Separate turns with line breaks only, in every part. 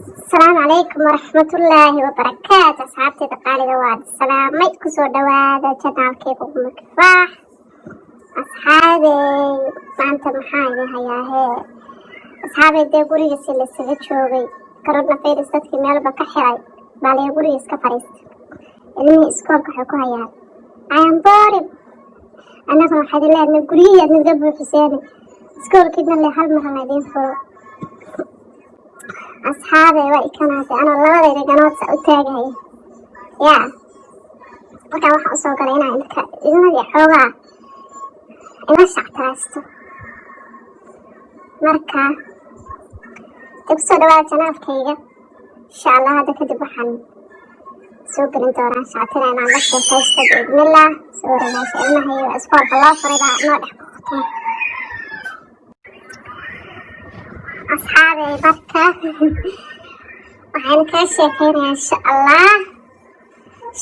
السلام عليكم ورحمة الله وبركاته. أصحابتي تقالي دواد السلام ما يتكسوا دواد جنال كيف مكفاح أصحابي ما أنت محايا هيا هي أصحابي دي قولي يسيل السجد شوغي كردنا في رستك ميال بكحراي بالي قولي يسكفريست إني إسكوب كحكو هيا I am bored. أنا كنا حد الله نقولي نقبل حسيني إسكوب كدنا اللي حل مرة نادين فرو أصحابي وإكاناتي أنا الله ذي قناة سأتاجهي يا وكان واحد أصوغ علينا إنه دي حوغا إنه شعتراستو مركا تبسو دوالة جناف كيغا إن شاء الله هذا كدب وحن سوق الانتوران شعتنا أنا عم بشكل فايستة بإذن الله سورة ما شئلنا هي وأسفار الله فريضا نوضح بخطوة أصحابي بركة waxaan ka sheekeynaa insha Allah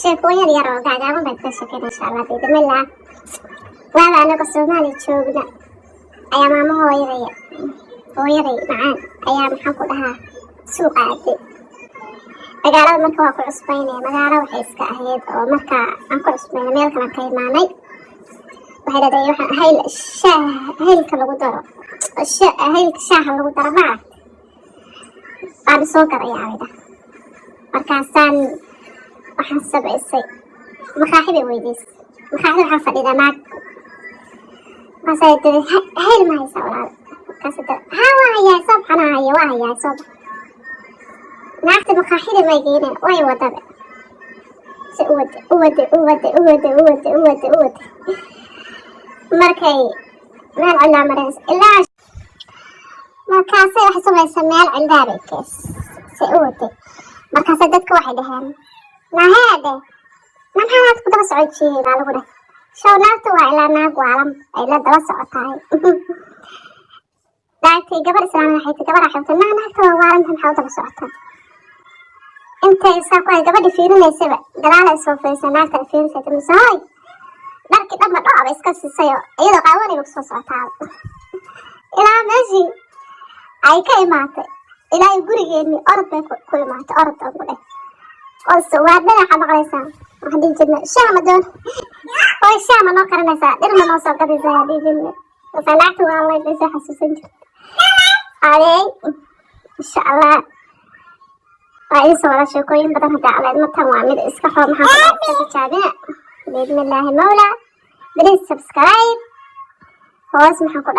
sheekooyin yar oo gaagaaban baan ka sheekeynaa insha Allah bidmillah waaba anaga Soomaali joogna ayaa maamo hooyaday macaan ayaa maxaan ku dhahaa suuqa aaday magaalada marka waa ku cusbaynay magaalo waxay iska ahayd oo marka aan ku cusbaynay meel kale ka imaanay waxay leedahay waxaan haylka lagu daro haylka shaaha lagu daro baa aan soo garayaa markaasaan waxaan sabaysay maqaaxida weydiis maqaaxida waxaa fadhida naag markaasay tiri hayl ma haysaa walaal markaasay tiri haa waa hayaa soob xanaa haya waa hayaa soob naagta maqaaxida may geyneen way wadada si uwade markay meel cilaa maraysa ilaa markaasay waxay samaysa meel cildaabay kees si uwade markaasay dadka waxay dhaheen naheede maxaad ku daba socodsiiyey baa lagu dheh show naagta waa ilaa naag waalan ay la daba socotahay naagtay gabar islaamada waxay tii gabar xigta naagta waa waalan maxaa u daba socotaa intay saa ku hay gabadhi fiirinaysaba gadaal ay soo fiirsay naagta ay fiirisay mise hooy dharkii dhamma dhooba iska siisayoo iyadoo qaawanayba kusoo socotaa ilaa meeshii ay ka imaatay ilaa gurigeennii orod bay ku imaatay orod aan ku dheh qolso waa dhinaca maqlaysaa waxaan dhihi jirnay shaama doon hooy shaama noo karinaysaa dhirma noo soo gadaysaa yaa dhihi jirnay markaa naagta waa laydhay soo xasuusan jirta adey insha Allah waa idinsoo wada sheekooyin badan hadda caleedma tan waa mid iska xoo maxaan ku dhaha iska tijaabina بإذن الله مولى بليز سبسكرايب هوس محن كل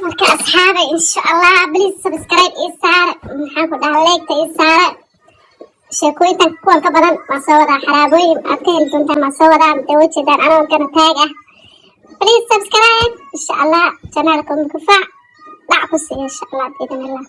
مركا أصحابي إن شاء الله بليز سبسكرايب إيسار محن كل لايك إيسار شيكوين تكون كبرا ما صورا حرابوين أكيد دونتا ما صورا متوجه دان أنا وكان تاجة بليز سبسكرايب إن شاء الله جنالكم كفاء لا قصي إن شاء الله بإذن الله